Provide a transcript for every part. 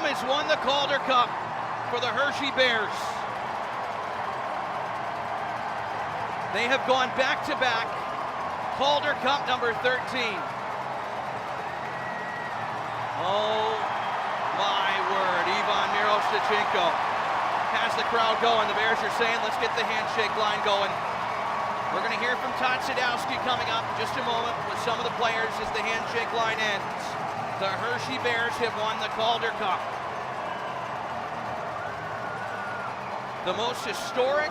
Strome has won the Calder Cup for the Hershey Bears. They have gone back-to-back Calder Cup number 13. Oh my word, Ivan Miroshnichenko has the crowd going. The Bears are saying, let's get the handshake line going. We're going to hear from Todd Sadowski coming up in just a moment with some of the players as the handshake line ends. The Hershey Bears have won the Calder Cup. The most historic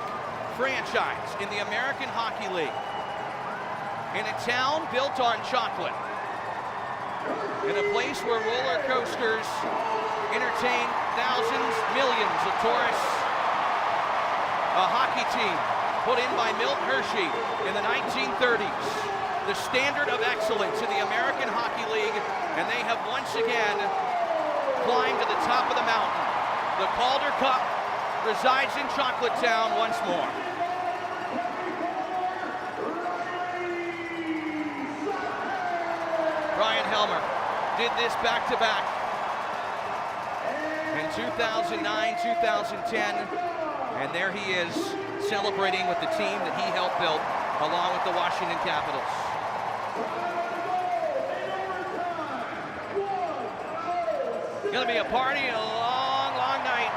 franchise in the American Hockey League. In a town built on chocolate. In a place where roller coasters entertain thousands, millions of tourists. A hockey team put in by Milt Hershey in the 1930s. The standard of excellence in the American Hockey League, and they have once again climbed to the top of the mountain. The Calder Cup resides in Chocolate Town once more. Brian Helmer did this back-to-back in 2009, 2010, and there he is celebrating with the team that he helped build along with the Washington Capitals. Gonna be a party, a long, long night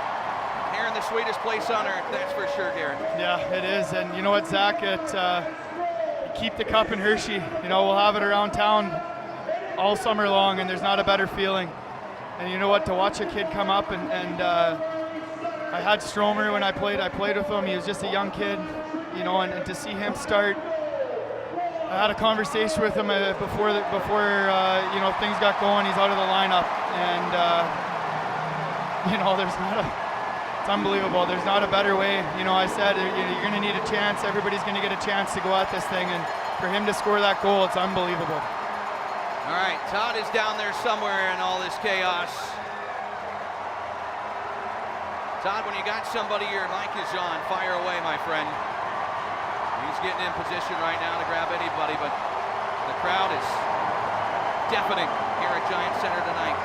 here in the sweetest place on earth, that's for sure, Garrett. Yeah, it is, and you know what, Zach, keep the cup in Hershey. You know, we'll have it around town all summer long, and there's not a better feeling. And you know what, to watch a kid come up, and I had Stromer when I played with him. He was just a young kid, you know, and to see him start, I had a conversation with him before you know, things got going. He's out of the lineup, and you know, it's unbelievable. There's not a better way. You know, I said you're going to need a chance. Everybody's going to get a chance to go at this thing, and for him to score that goal, it's unbelievable. All right, Todd is down there somewhere in all this chaos. Todd, when you got somebody your mic is on, fire away, my friend. He's getting in position right now to grab anybody, but the crowd is deafening here at Giant Center tonight.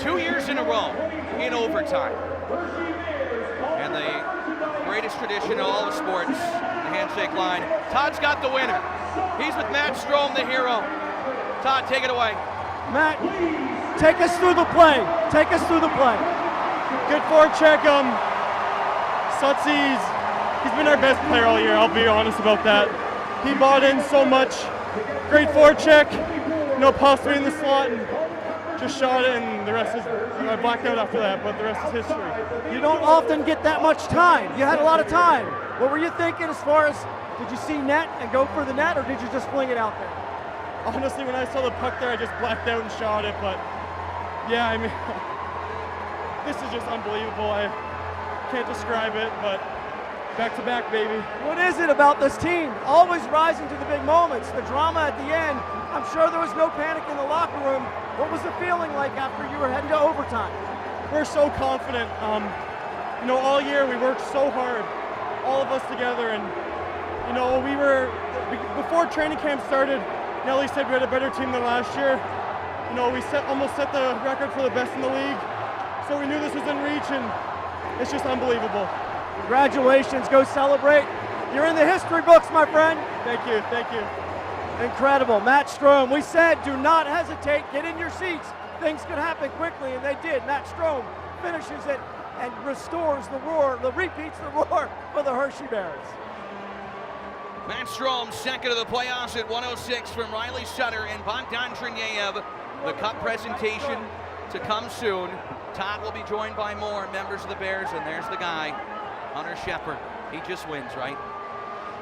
Two years in a row in overtime. And the greatest tradition in all of sports, the handshake line. Todd's got the winner. He's with Matt Strome, the hero. Todd, take it away. Matt, take us through the play. Take us through the play. Good forecheck. Sutsy's, he's been our best player all year, I'll be honest about that. He bought in so much. Great forecheck. No possibly in the slot, and just shot it, and the rest is, I blacked out after that, but the rest is history. You don't often get that much time. You had a lot of time. What were you thinking as far as, did you see net and go for the net, or did you just fling it out there? Honestly, when I saw the puck there, I just blacked out and shot it, but yeah, I mean, this is just unbelievable. I can't describe it, but back-to-back, baby. What is it about this team? Always rising to the big moments, the drama at the end. I'm sure there was no panic in the locker room. What was the feeling like after you were heading to overtime? We're so confident. You know, all year we worked so hard, all of us together, and you know, before training camp started, Nelly said we had a better team than last year. You know, we almost set the record for the best in the league. So we knew this was in reach, and it's just unbelievable. Congratulations, go celebrate. You're in the history books, my friend. Thank you, thank you. Incredible. Matt Strome, we said do not hesitate, get in your seats. Things could happen quickly, and they did. Matt Strome finishes it and restores the roar, repeats the roar for the Hershey Bears. Matt Strome, second of the playoffs at 106 from Riley Sutter and Bogdan Trineyev. The cup presentation to come soon. Todd will be joined by more members of the Bears, and there's the guy, Hunter Shepard. He just wins, right?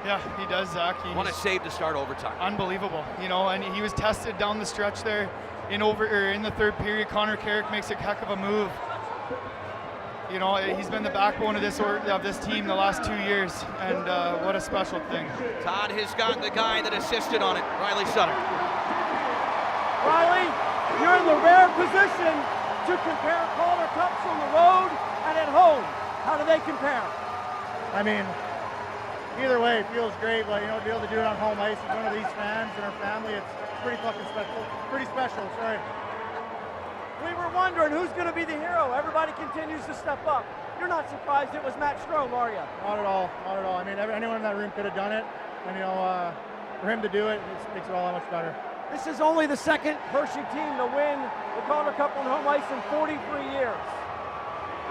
Yeah, he does, Zach. What a save to start overtime. Unbelievable, you know, and he was tested down the stretch there in the third period. Connor Carrick makes a heck of a move. You know, he's been the backbone of this team the last 2 years, and what a special thing. Todd has got the guy that assisted on it, Riley Sutter. Riley, you're in the rare position to compare Calder Cups on the road and at home. How do they compare? I mean, either way, it feels great. But to be able to do it on home ice in front of these fans and our family, it's pretty fucking special. Pretty special. Sorry. We were wondering who's going to be the hero. Everybody continues to step up. You're not surprised it was Matt Strome, are you? Not at all. Not at all. I mean, anyone in that room could have done it, and for him to do it, it makes it all that much better. This is only the second Hershey team to win the Calder Cup on home ice in 43 years.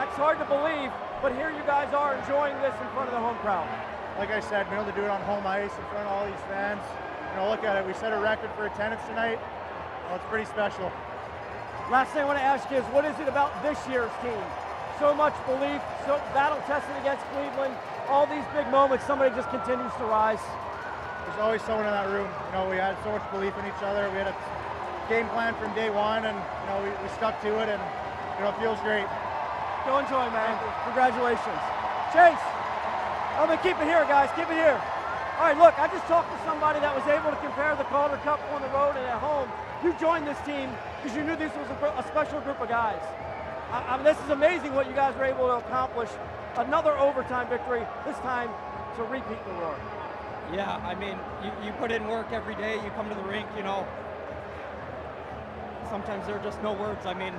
That's hard to believe, but here you guys are enjoying this in front of the home crowd. Like I said, being able to do it on home ice in front of all these fans, look at it. We set a record for attendance tonight. Well, it's pretty special. Last thing I want to ask you is, what is it about this year's team? So much belief, so battle tested against Cleveland, all these big moments, somebody just continues to rise. There's always someone in that room. We had so much belief in each other. We had a game plan from day one, and we stuck to it, and it feels great. Go enjoy, man. Congratulations. Chase, I'm going to keep it here, guys. Keep it here. All right, look, I just talked to somebody that was able to compare the Calder Cup on the road and at home. You joined this team because you knew this was a special group of guys. I mean, this is amazing what you guys were able to accomplish. Another overtime victory, this time to repeat the roar. Yeah, I mean, you put in work every day, you come to the rink, sometimes there are just no words. I mean,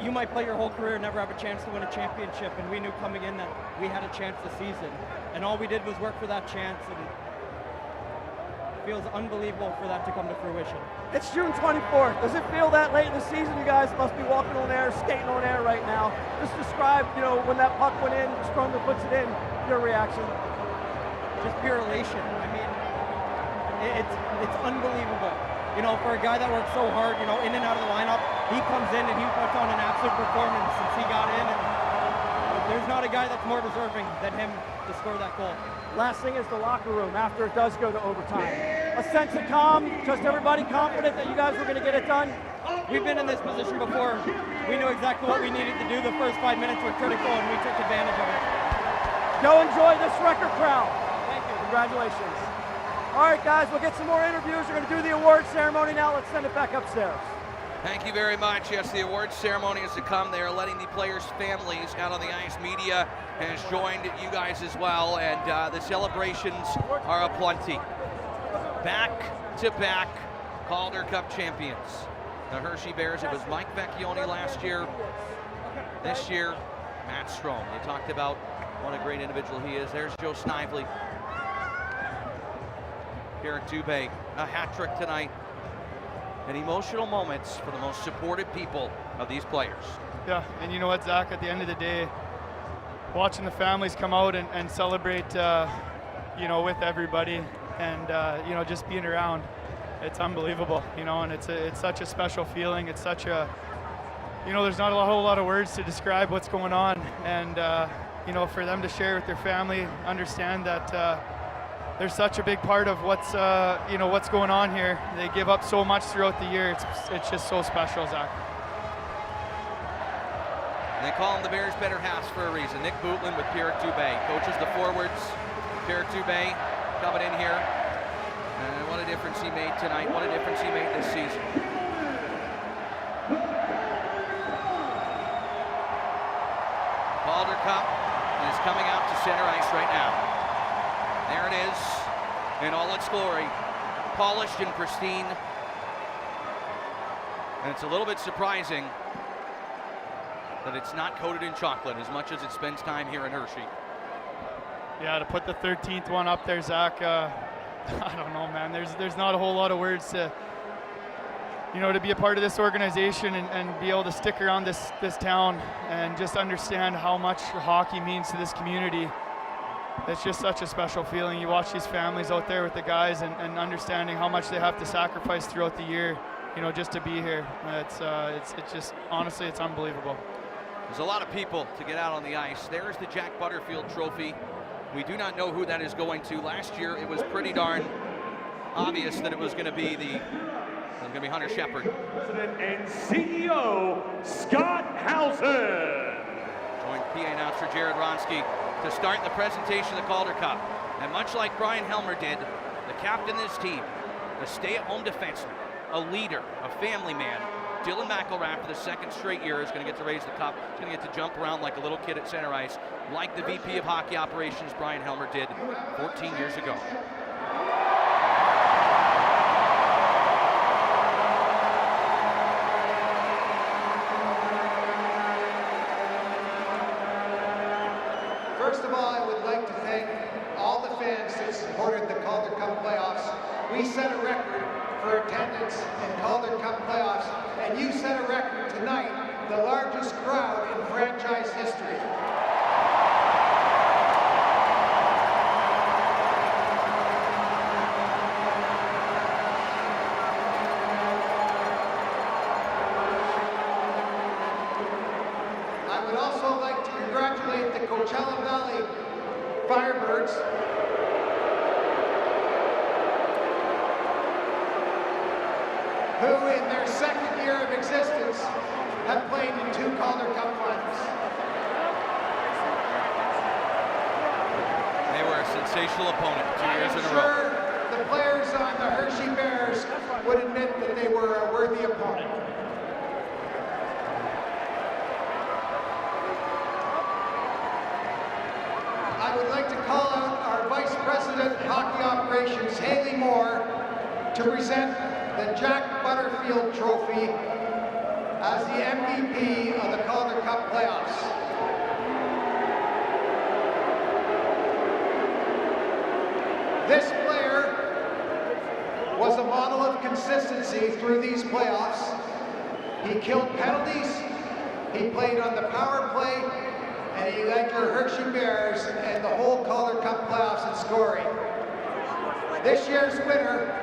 you might play your whole career and never have a chance to win a championship, and we knew coming in that we had a chance this season. And all we did was work for that chance, and it feels unbelievable for that to come to fruition. It's June 24th. Does it feel that late in the season? You guys must be walking on air, skating on air right now. Just describe, when that puck went in, Stronger puts it in, your reaction. Just pure elation. I mean, it's unbelievable. For a guy that works so hard, in and out of the lineup, he comes in and he puts on an absolute performance since he got in. And there's not a guy that's more deserving than him to score that goal. Last thing is the locker room after it does go to overtime. A sense of calm, just everybody confident that you guys were going to get it done? We've been in this position before. We knew exactly what we needed to do. The first 5 minutes were critical, and we took advantage of it. Go enjoy this record crowd. Thank you. Congratulations. All right, guys, we'll get some more interviews. We're going to do the awards ceremony now. Let's send it back upstairs. Thank you very much. Yes, the awards ceremony is to come. They are letting the players' families out on the ice. Media has joined you guys as well, and the celebrations are aplenty. Back-to-back Calder Cup champions. The Hershey Bears, it was Mike Vecchione last year. This year, Matt Strome. They talked about what a great individual he is. There's Joe Snively. Pierre Dubé, a hat trick tonight. And emotional moments for the most supported people of these players. Yeah, and you know what, Zach, at the end of the day, watching the families come out and celebrate, with everybody and, just being around, it's unbelievable, and it's such a special feeling. It's such a, there's not a whole lot of words to describe what's going on. And, for them to share with their family, understand that they're such a big part of what's going on here. They give up so much throughout the year. It's just so special, Zach. They call him the Bears' better halves for a reason. Nick Bootlin with Pierre Dubé. Coaches the forwards. Pierre Dubé coming in here. And what a difference he made tonight. What a difference he made this season. Calder Cup is coming out to center ice right now. There it is, in all its glory, polished and pristine. And it's a little bit surprising that it's not coated in chocolate as much as it spends time here in Hershey. Yeah, to put the 13th one up there, Zach, I don't know, man. There's not a whole lot of words to, to be a part of this organization and be able to stick around this town and just understand how much hockey means to this community. It's just such a special feeling. You watch these families out there with the guys and understanding how much they have to sacrifice throughout the year, just to be here. It's just, honestly, it's unbelievable. There's a lot of people to get out on the ice. There's the Jack Butterfield Trophy. We do not know who that is going to. Last year, it was pretty darn obvious that it was going to be Hunter Shepard. President and CEO Scott Housen. Joined PA announcer Jared Ronski to start the presentation of the Calder Cup. And much like Brian Helmer did, the captain of this team, the stay-at-home defenseman, a leader, a family man. Dylan McElrath, for the second straight year, is going to get to raise the cup. He's going to get to jump around like a little kid at center ice, like the VP of Hockey Operations, Brian Helmer, did 14 years ago. First of all, I would like to thank all the fans that supported the Calder Cup playoffs. We set a record for attendance in Calder Cup playoffs, and you set a record tonight, the largest crowd in franchise history. I would also like to congratulate the Coachella Valley Firebirds who in their second year of existence have played in 2 Calder Cup finals. They were a sensational opponent 2 years in a row. I'm sure the players on the Hershey Bears would admit that they were a worthy opponent. I would like to call out our Vice President of Hockey Operations, Haley Moore, to present the Jack Butterfield Trophy as the MVP of the Calder Cup playoffs. This player was a model of consistency through these playoffs. He killed penalties, he played on the power play, and he led your Hershey Bears and the whole Calder Cup playoffs in scoring. This year's winner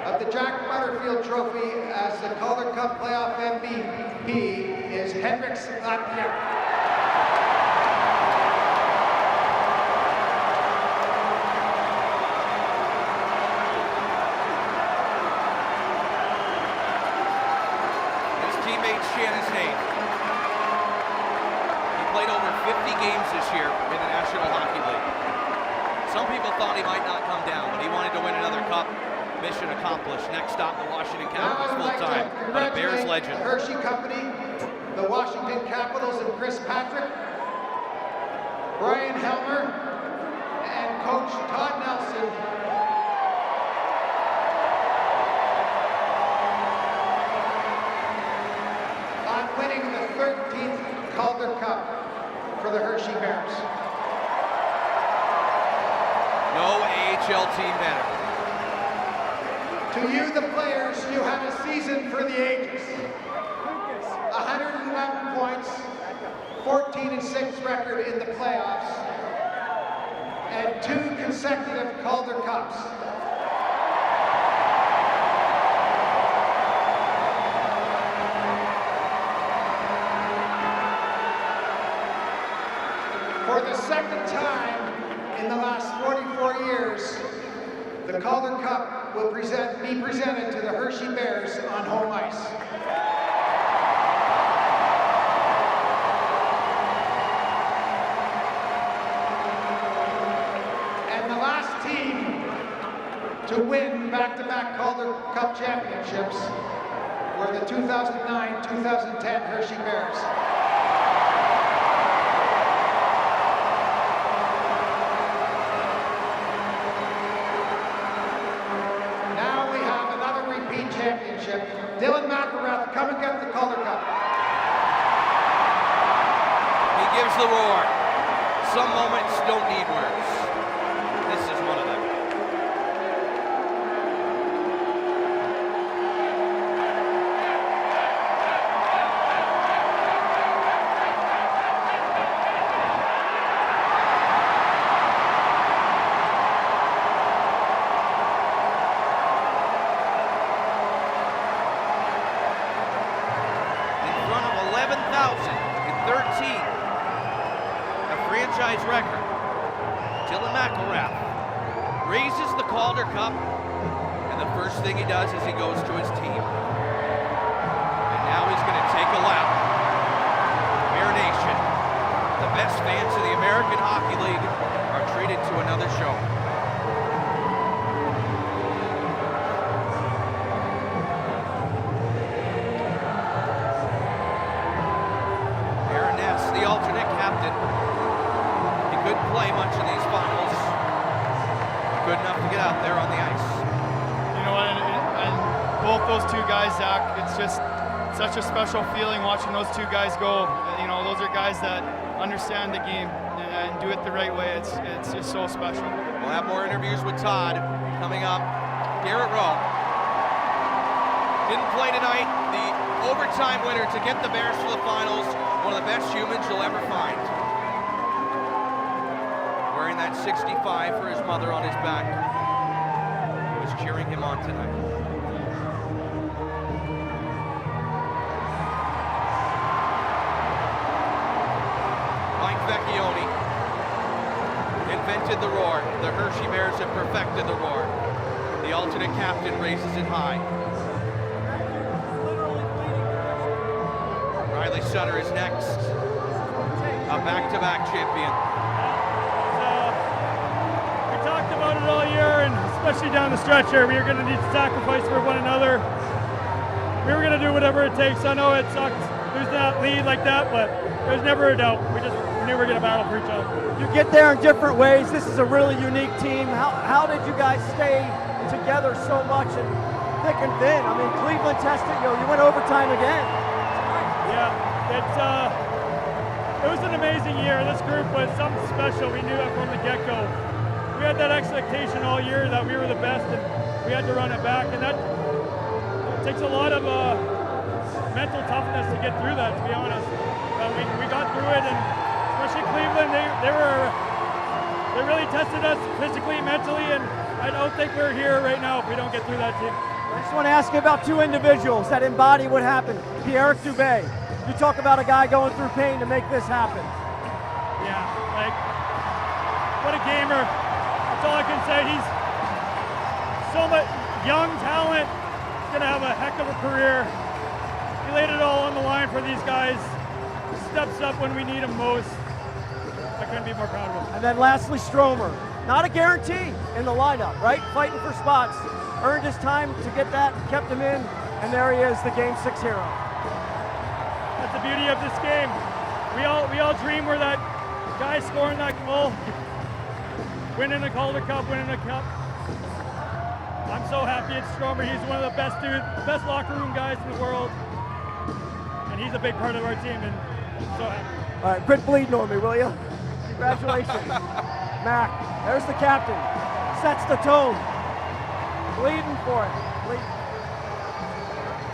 of the Jack Butterfield Trophy as the Calder Cup playoff MVP is Henrik Lapier. His teammate Shannon's name. He played over 50 games this year in the National Hockey League. Some people thought he might not come down, but he wanted to win another cup. Mission accomplished. Next stop, the Washington Capitals full-time, but a Bears legend. The Hershey Company, the Washington Capitals, and Chris Patrick, Brian Helmer, and Coach Todd Nelson. On winning the 13th Calder Cup for the Hershey Bears. No AHL team better. To you, the players, you had a season for the ages. 111 points, 14-6 record in the playoffs, and 2 consecutive Calder Cups. For the second time in the last 44 years, the Calder Cup will be presented to the Hershey Bears on home ice. And the last team to win back-to-back Calder Cup championships were the 2009-2010 Hershey Bears. Championship. Dylan McElrath, come and get the Calder Cup. He gives the roar. Some moments don't need words. This is one of them. Franchise record. Dylan McElrath raises the Calder Cup, and the first thing he does is he goes to his team. And now he's going to take a lap. Bear Nation, the best fans of the American Hockey League, are treated to another show. good enough to get out there on the ice. You know, and both those two guys, Zach, it's just such a special feeling watching those two guys go. You know, those are guys that understand the game and do it the right way. It's just so special. We'll have more interviews with Todd coming up. Garrett Rowe didn't play tonight. The overtime winner to get the Bears to the finals. One of the best humans you'll ever find. Wearing that 65 for his mother on his back. Who was cheering him on tonight. Mike Vecchione invented the roar. The Hershey Bears have perfected the roar. The alternate captain raises it high. Riley Sutter is next. A back-to-back champion. We talked about it all year, and especially down the stretch here, we were going to need to sacrifice for one another. We were going to do whatever it takes. I know it sucked losing that lead like that, but there's never a doubt. We knew we were going to battle for each other. You get there in different ways. This is a really unique team. How did you guys stay together so much and thick and thin? I mean, Cleveland tested you. You went overtime again. Yeah, it was an amazing year. This group was something special. We knew it from the get-go. We had that expectation all year that we were the best, and we had to run it back. And that takes a lot of mental toughness to get through that, to be honest. But we got through it, and especially Cleveland, they really tested us physically, mentally, and I don't think we're here right now if we don't get through that team. I just want to ask you about two individuals that embody what happened. Pierre-Eric Dubé. You talk about a guy going through pain to make this happen. Yeah, like, what a gamer. That's all I can say. He's so much young talent. He's going to have a heck of a career. He laid it all on the line for these guys. Steps up when we need him most. I couldn't be more proud of him. And then lastly, Stromer. Not a guarantee in the lineup, right? Fighting for spots. Earned his time to get that, kept him in, and there he is, the Game 6 hero. That's the beauty of this game. We all dream we're that guy scoring that goal, winning a Calder Cup, winning a cup. I'm so happy it's Stromer. He's one of the best dudes, best locker room guys in the world, and he's a big part of our team, and I'm so happy. All right, quit bleeding on me, will you? Congratulations. Mac, there's the captain. Sets the tone. Bleeding for it.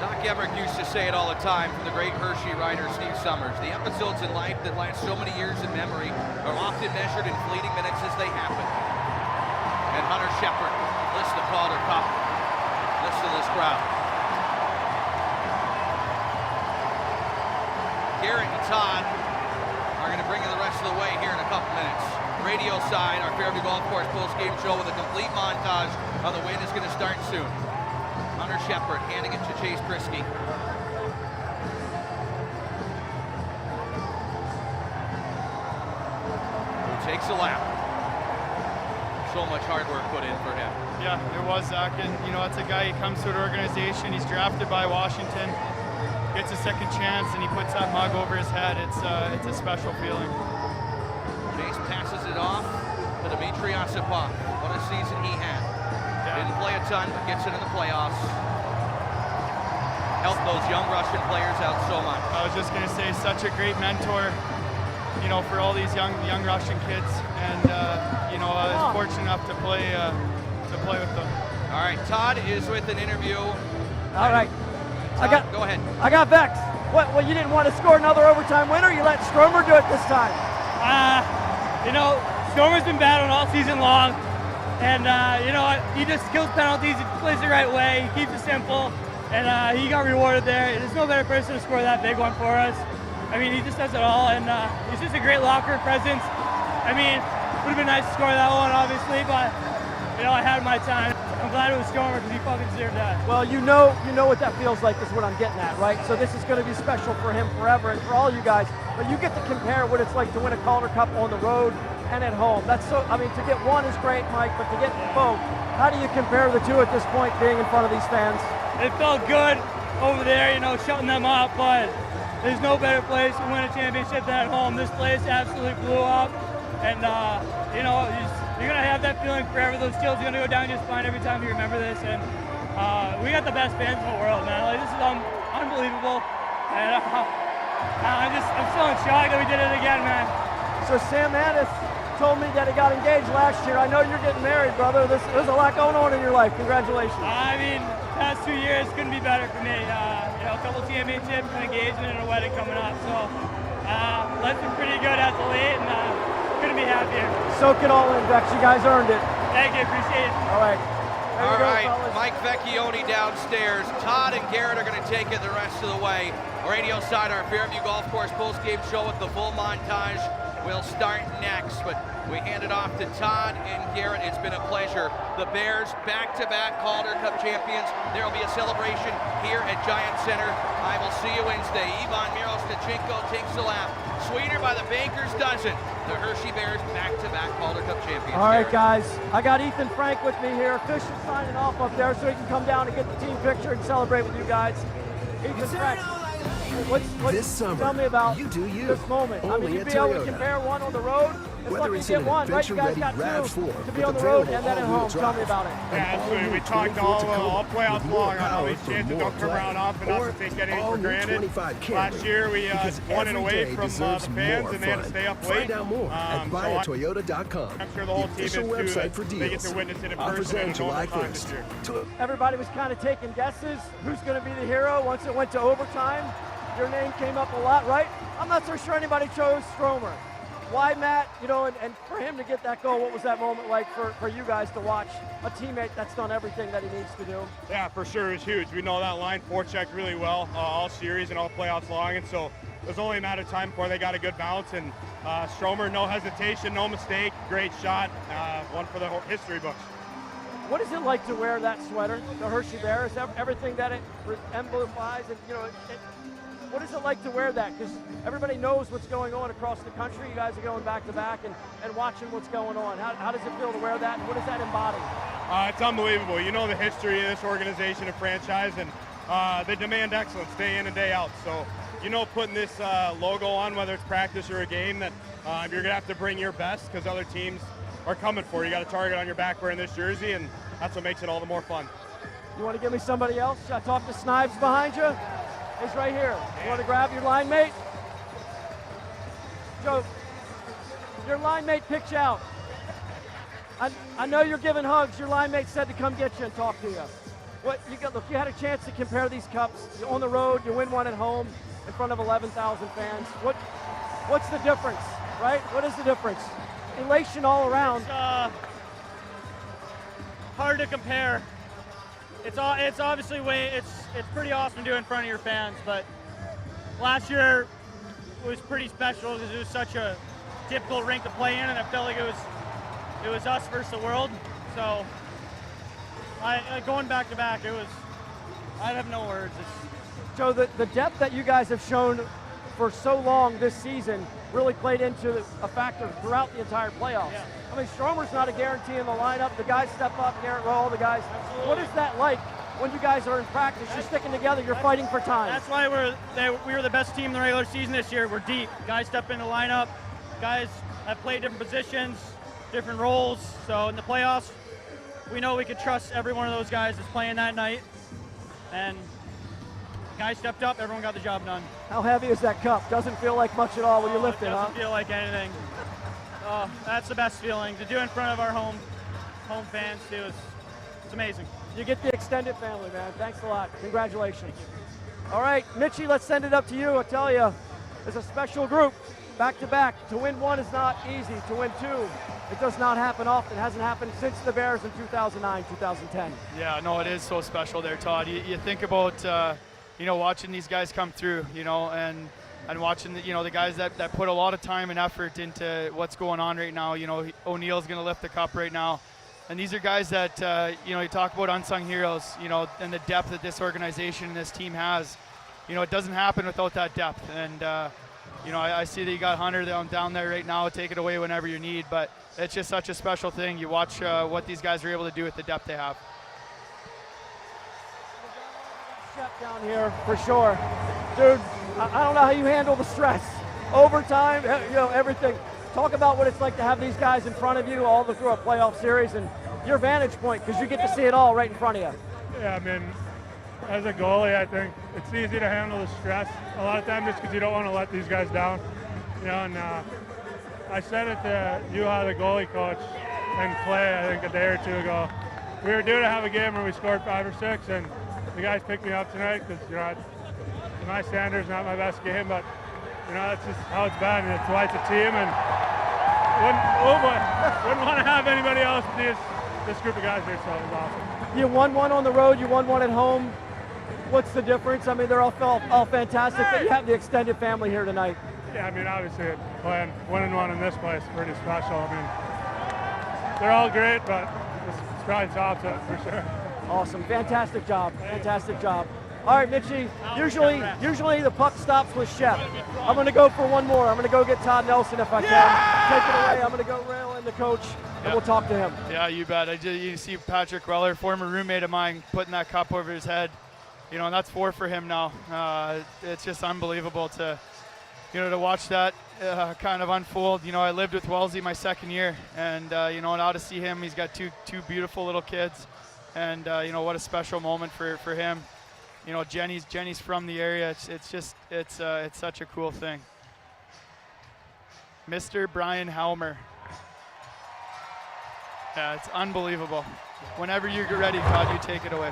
Doc Emmerich used to say it all the time from the great Hershey writer Steve Summers. The episodes in life that last so many years in memory are often measured in fleeting minutes as they happen. And Hunter Shepard lifts the Calder Cup. Listen to this crowd. Garrett and Todd are going to bring you the rest of the way here in a couple minutes. Radio side, our Fairview Golf Course post-game show with a complete montage on the win is going to start soon. Hunter Shepard handing it to Chase Prisky. Who takes a lap. So much hard work put in for him. Yeah, it was, Zach. And, you know, that's a guy, he comes to an organization, he's drafted by Washington, gets a second chance, and he puts that mug over his head. It's a special feeling. Chase passes it off to Dmitry Osipov. What a season he had. Didn't play a ton, but gets it in the playoffs. Helped those young Russian players out so much. I was just going to say, such a great mentor, you know, for all these young Russian kids. And, you know, I was fortunate enough to play with them. All right, Todd is with an interview. All right. Todd, go ahead. I got Vex. What, well, you didn't want to score another overtime winner? You let Stromer do it this time. You know, Stromer's been battling all season long, and you know, he just kills penalties, he plays the right way, he keeps it simple, and he got rewarded there. There's no better person to score that big one for us. I mean, he just does it all, and he's just a great locker presence. I mean, it would have been nice to score that one, obviously, but you know, I had my time. I'm glad it was Stromer because he fucking deserved that. Well, you know what that feels like is what I'm getting at, right? So this is going to be special for him forever and for all you guys. But you get to compare what it's like to win a Calder Cup on the road and at home. That's so, I mean, to get one is great, Mike, but to get both, how do you compare the two at this point, being in front of these fans? It felt good over there, you know, shutting them up, but there's no better place to win a championship than at home. This place absolutely blew up, and you know, you're gonna have that feeling forever. Those chills are gonna go down just fine every time you remember this. And we got the best fans in the world, man. Like, this is unbelievable. And I'm still in shock that we did it again, man. So Sam Addis told me that he got engaged last year. I know you're getting married, brother. There's a lot going on in your life. Congratulations. I mean, past 2 years couldn't be better for me. A couple championships, an engagement, and a wedding coming up. So life's been pretty good as of late, and couldn't be happier. Soak it all in, Vex. You guys earned it. Thank you, appreciate it. All right. There All you go, right, fellas. Mike Vecchione downstairs. Todd and Garrett are going to take it the rest of the way. Radio side, our Fairview Golf Course post-game show with the full montage will start next, but we hand it off to Todd and Garrett. It's been a pleasure. The Bears back-to-back Calder Cup champions. There will be a celebration here at Giant Center. I will see you Wednesday. Ivan Miroslnichenko takes the lap. Sweeter by the baker's dozen. The Hershey Bears back-to-back Calder Cup champions. All right, guys. I got Ethan Frank with me here. Fish is signing off up there so he can come down and get the team picture and celebrate with you guys. Ethan Frank. This summer, tell me about you do you. this moment. I mean, Only you'd at be able to Toyota. compare one on the road. It's Whether lucky it's to get in an one, right? You guys adventure-ready got RAV4 two to be with on the available road and then at all-wheel home. Tell me drive. about it. Yeah, absolutely. We talked all playoffs long on these chances don't come around often, not to take anything for granted. Last year we won it away from the fans and they had to stay up late. Find out more at buyatoyota.com. I'm sure the whole The team is official too. website for They get deals. to witness it in Offers person end in a July normal time this 1st. year. Everybody was kind of taking guesses who's going to be the hero once it went to overtime. Your name came up a lot, right? I'm not so sure anybody chose Stromer. Why Matt? You know, and for him to get that goal, what was that moment like for you guys to watch a teammate that's done everything that he needs to do? Yeah, for sure, it was huge. We know that line forechecked really well all series and all playoffs long, and so it was only a matter of time before they got a good bounce. And Stromer, no hesitation, no mistake, great shot, one for the history books. What is it like to wear that sweater, the Hershey Bears, everything that it exemplifies, and you know, what is it like to wear that? Because everybody knows what's going on across the country. You guys are going back to back and watching what's going on. How does it feel to wear that, and what does that embody? It's unbelievable. You know the history of this organization and franchise, and they demand excellence day in and day out. So, you know, putting this logo on, whether it's practice or a game, that you're going to have to bring your best because other teams are coming for you. You got a target on your back wearing this jersey, and that's what makes it all the more fun. You want to give me somebody else? Should I talk to Snipes behind you? He's right here. You want to grab your line mate? Joe, your line mate picked you out. I know you're giving hugs. Your line mate said to come get you and talk to you. Look, you had a chance to compare these cups. You're on the road, you win one at home in front of 11,000 fans. What's the difference, right? What is the difference? Elation all around. It's hard to compare. It's obviously it's pretty awesome to do in front of your fans, but last year was pretty special because it was such a difficult rink to play in, and I felt like it was us versus the world. So going back to back, I have no words. Joe, the depth that you guys have shown for so long this season really played into a factor throughout the entire playoffs. Yeah. I mean, Stromer's not a guarantee in the lineup. The guys step up, Garrett Roll, the guys. Absolutely. What is that like when you guys are in practice? You're sticking together, you're fighting for time. That's why we were the best team in the regular season this year. We're deep. Guys step in the lineup. Guys have played different positions, different roles. So in the playoffs, we know we could trust every one of those guys that's playing that night. And guys stepped up, everyone got the job done. How heavy is that cup? Doesn't feel like much at all when you lift it, huh? Doesn't feel like anything. Oh, that's the best feeling. To do it in front of our home fans too, it's amazing. You get the extended family, man. Thanks a lot. Congratulations. All right, Mitchie, let's send it up to you. I tell you, it's a special group, back to back. To win one is not easy. To win two, it does not happen often. It hasn't happened since the Bears in 2009, 2010. Yeah, no, it is so special there, Todd. You think about, watching these guys come through, and watching the guys that put a lot of time and effort into what's going on right now. O'Neill's going to lift the cup right now. And these are guys that, you talk about unsung heroes, and the depth that this organization and this team has. It doesn't happen without that depth. And, I see that you got Hunter down there right now. Take it away whenever you need. But it's just such a special thing. You watch what these guys are able to do with the depth they have. Shep down here for sure. Dude, I don't know how you handle the stress. Overtime, everything. Talk about what it's like to have these guys in front of you all through a playoff series and your vantage point, because you get to see it all right in front of you. Yeah, I mean, as a goalie, I think it's easy to handle the stress a lot of times just because you don't want to let these guys down. You know, and I said it to Juha, the goalie coach, and Clay, I think a day or two ago. We were due to have a game where we scored 5 or 6, and the guys picked me up tonight because, you know, my standards not my best game, but, you know, that's just how it's been. It's why it's a team, and wouldn't want to have anybody else with this group of guys here, so it was awesome. You won one on the road, you won one at home. What's the difference? I mean, they're all fantastic, but you have the extended family here tonight. Yeah, I mean, obviously, winning one in this place is pretty special. I mean, they're all great, but it's probably tops it for sure. Awesome, fantastic job, fantastic job. All right, Mitchie, usually the puck stops with Shep. I'm going to go for one more. I'm going to go get Todd Nelson if I can. Take it away. I'm going to go rail in the coach, and we'll talk to him. Yeah, you bet. You see Patrick Weller, former roommate of mine, putting that cup over his head. You know, and that's 4 for him now. It's just unbelievable to watch that kind of unfold. You know, I lived with Wellesley my second year, and you know, now to see him, he's got two beautiful little kids, and you know, what a special moment for him. You know, Jenny's from the area. It's such a cool thing. Mr. Brian Helmer. Yeah, it's unbelievable. Whenever you're ready, Todd, you take it away.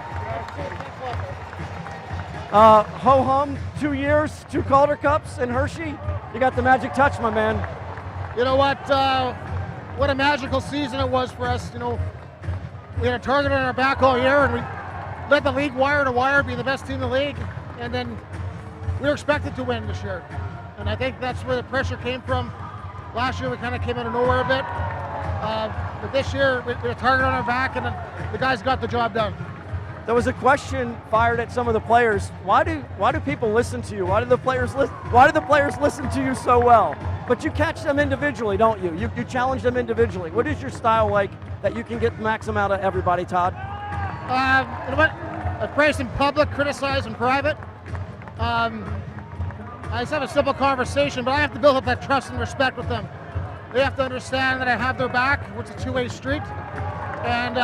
Ho-hum, 2 years, 2 Calder Cups in Hershey. You got the magic touch, my man. You know what a magical season it was for us. You know, we had a target on our back all year, and we led the league wire to wire, being the best team in the league, and then we were expected to win this year. And I think that's where the pressure came from. Last year we kind of came out of nowhere a bit, but this year we had a target on our back, and the guys got the job done. There was a question fired at some of the players. Why do people listen to you? Why do the players listen to you so well? But you catch them individually, don't you? You challenge them individually. What is your style like that you can get the maximum out of everybody, Todd? You know what? I praise in public, criticize in private. I just have a simple conversation, but I have to build up that trust and respect with them. They have to understand that I have their back, which is a two-way street. And,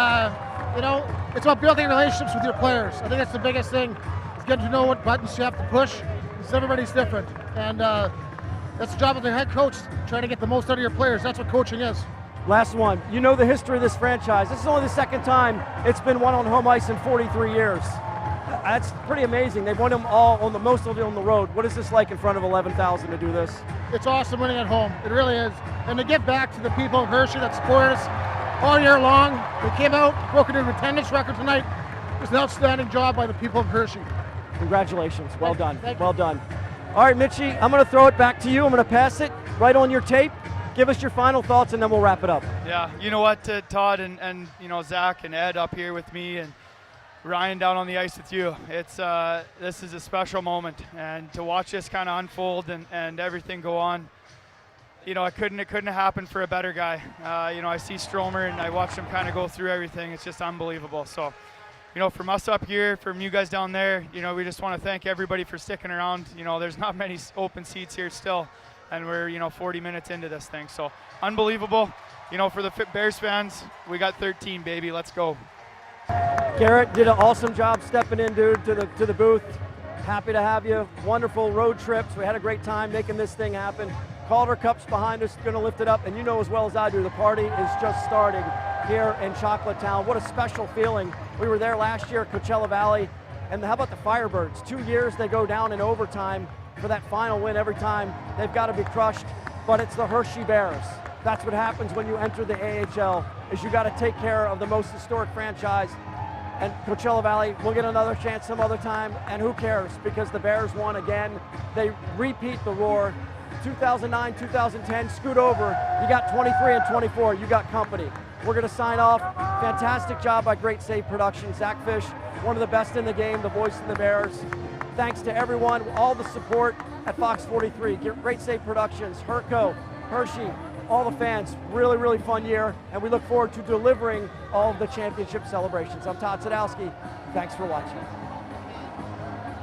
you know, it's about building relationships with your players. I think that's the biggest thing, is getting to know what buttons you have to push, because everybody's different. And that's the job of the head coach, trying to get the most out of your players. That's what coaching is. Last one. You know the history of this franchise. This is only the second time it's been won on home ice in 43 years. That's pretty amazing. They've won them all most of them on the road. What is this like in front of 11,000 to do this? It's awesome winning at home. It really is. And to give back to the people of Hershey that support us all year long. They came out, broke a new attendance record tonight. It was an outstanding job by the people of Hershey. Congratulations. Well done. Well done. All right, Mitchie, I'm going to throw it back to you. I'm going to pass it right on your tape. Give us your final thoughts, and then we'll wrap it up. Yeah, you know what, Todd and you know, Zach and Ed up here with me, and Ryan down on the ice with you. It's this is a special moment, and to watch this kind of unfold and everything go on, you know, it couldn't have happened for a better guy. You know, I see Stromer and I watched him kind of go through everything. It's just unbelievable. So, you know, from us up here, from you guys down there, you know, we just want to thank everybody for sticking around. You know, there's not many open seats here still, and we're, you know, 40 minutes into this thing. So unbelievable. You know, for the Bears fans, we got 13, baby. Let's go. Garrett did an awesome job stepping in, dude, to the booth. Happy to have you. Wonderful road trips. We had a great time making this thing happen. Calder Cup's behind us, going to lift it up, and you know as well as I do, the party is just starting here in Chocolate Town. What a special feeling. We were there last year at Coachella Valley, and how about the Firebirds? 2 years they go down in overtime for that final win every time. They've got to be crushed, but it's the Hershey Bears. That's what happens when you enter the AHL, is you got to take care of the most historic franchise. And Coachella Valley will get another chance some other time, and who cares, because the Bears won again. They repeat the roar. 2009, 2010, scoot over. You got 23 and 24, you got company. We're gonna sign off. Fantastic job by Great Save Productions. Zach Fish, one of the best in the game, the voice of the Bears. Thanks to everyone, all the support at Fox 43, Great Save Productions, Herco, Hershey, all the fans. Really, really fun year, and we look forward to delivering all of the championship celebrations. I'm Todd Sadowski. Thanks for watching.